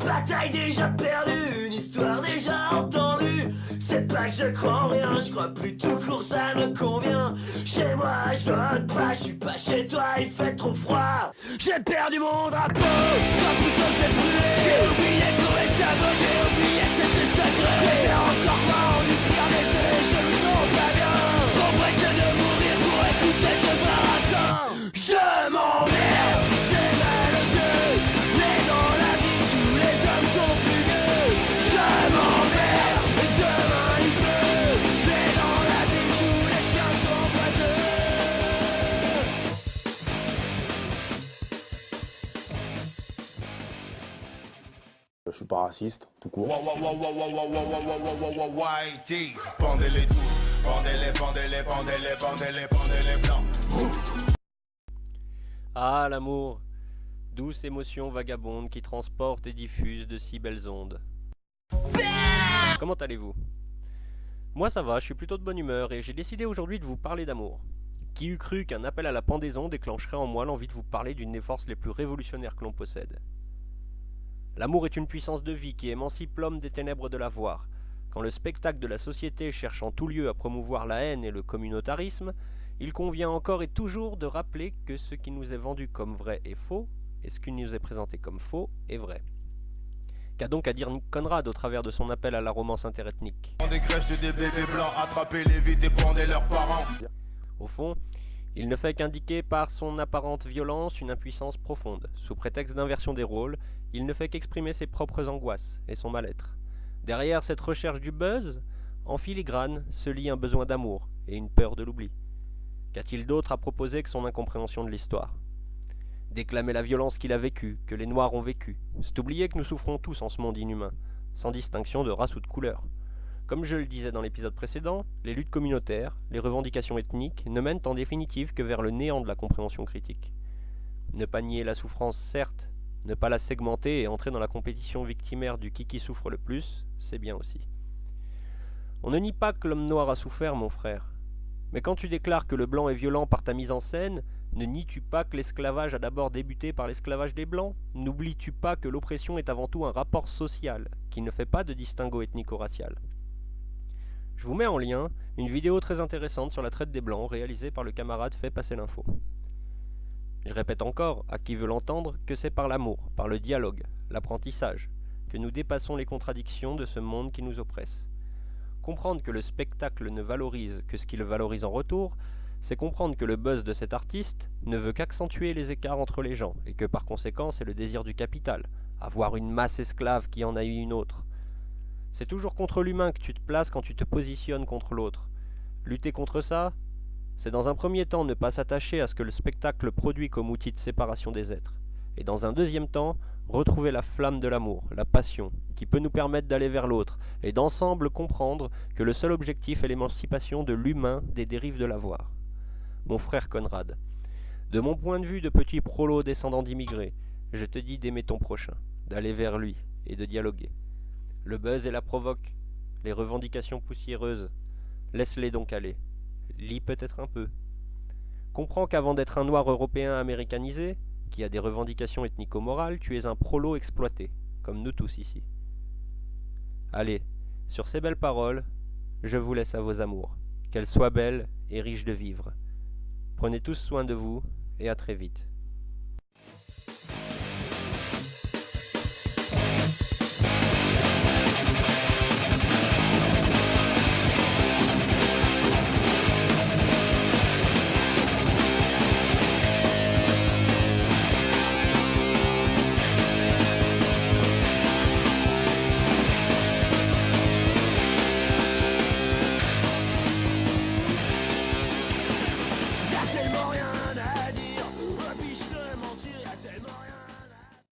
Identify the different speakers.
Speaker 1: bataille déjà perdue, une histoire déjà entendue. C'est pas que je crois en rien, je crois plus tout court, ça me convient. Chez moi je vote pas, je suis pas chez toi, il fait trop froid. J'ai perdu mon drapeau, je crois plutôt que je vais brûler. J'ai oublié de trouver ça beau, j'ai oublié que c'était sacré. Je préfère encore croire en une pierre désolé, je me sens pas bien. Trop pressé de mourir pour écouter ce baratin. Je m'emmerde, j'ai mal aux yeux, mais dans la vie tous les hommes sont plus vieux. Je m'emmerde, demain il pleut, mais dans la vie tous les chiens sont boiteux.
Speaker 2: Je suis pas raciste, tout court.
Speaker 3: Whitey, pendez-les tous, pendez-les blancs.
Speaker 4: Ah, l'amour, douce émotion vagabonde qui transporte et diffuse de si belles ondes. Comment allez-vous? Moi ça va, je suis plutôt de bonne humeur et j'ai décidé aujourd'hui de vous parler d'amour. Qui eût cru qu'un appel à la pendaison déclencherait en moi l'envie de vous parler d'une des forces les plus révolutionnaires que l'on possède. L'amour est une puissance de vie qui émancipe l'homme des ténèbres de l'avoir. Quand le spectacle de la société cherche en tout lieu à promouvoir la haine et le communautarisme, il convient encore et toujours de rappeler que ce qui nous est vendu comme vrai est faux, et ce qui nous est présenté comme faux est vrai. Qu'a donc à dire Nick Conrad au travers de son appel à la romance interethnique?
Speaker 3: Dans des crèches des bébés blancs, attrapez-les vite et pendez leurs parents.
Speaker 4: Au fond, il ne fait qu'indiquer par son apparente violence une impuissance profonde. Sous prétexte d'inversion des rôles, il ne fait qu'exprimer ses propres angoisses et son mal-être. Derrière cette recherche du buzz, en filigrane, se lie un besoin d'amour et une peur de l'oubli. Qu'a-t-il d'autre à proposer que son incompréhension de l'histoire? Déclamer la violence qu'il a vécue, que les Noirs ont vécue. C'est oublier que nous souffrons tous en ce monde inhumain, sans distinction de race ou de couleur. Comme je le disais dans l'épisode précédent, les luttes communautaires, les revendications ethniques ne mènent en définitive que vers le néant de la compréhension critique. Ne pas nier la souffrance, certes, ne pas la segmenter et entrer dans la compétition victimaire du qui souffre le plus, c'est bien aussi. On ne nie pas que l'homme noir a souffert, mon frère. Mais quand tu déclares que le blanc est violent par ta mise en scène, ne nies-tu pas que l'esclavage a d'abord débuté par l'esclavage des blancs? N'oublies-tu pas que l'oppression est avant tout un rapport social, qui ne fait pas de distinguo ethnico-racial? Je vous mets en lien une vidéo très intéressante sur la traite des blancs réalisée par le camarade Fait Passer l'Info. Je répète encore, à qui veut l'entendre, que c'est par l'amour, par le dialogue, l'apprentissage, que nous dépassons les contradictions de ce monde qui nous oppresse. Comprendre que le spectacle ne valorise que ce qu'il valorise en retour, c'est comprendre que le buzz de cet artiste ne veut qu'accentuer les écarts entre les gens, et que par conséquent c'est le désir du capital, avoir une masse esclave qui en a eu une autre. C'est toujours contre l'humain que tu te places quand tu te positionnes contre l'autre. Lutter contre ça, c'est dans un premier temps ne pas s'attacher à ce que le spectacle produit comme outil de séparation des êtres, et dans un deuxième temps, retrouver la flamme de l'amour, la passion, qui peut nous permettre d'aller vers l'autre, et d'ensemble comprendre que le seul objectif est l'émancipation de l'humain des dérives de l'avoir. Mon frère Conrad, de mon point de vue de petit prolo descendant d'immigrés, je te dis d'aimer ton prochain, d'aller vers lui, et de dialoguer. Le buzz et la provoque, les revendications poussiéreuses, laisse-les donc aller. Lis peut-être un peu. Comprends qu'avant d'être un noir européen américanisé, qui a des revendications ethnico-morales, tu es un prolo exploité, comme nous tous ici. Allez, sur ces belles paroles, je vous laisse à vos amours. Qu'elles soient belles et riches de vivre. Prenez tous soin de vous, et à très vite.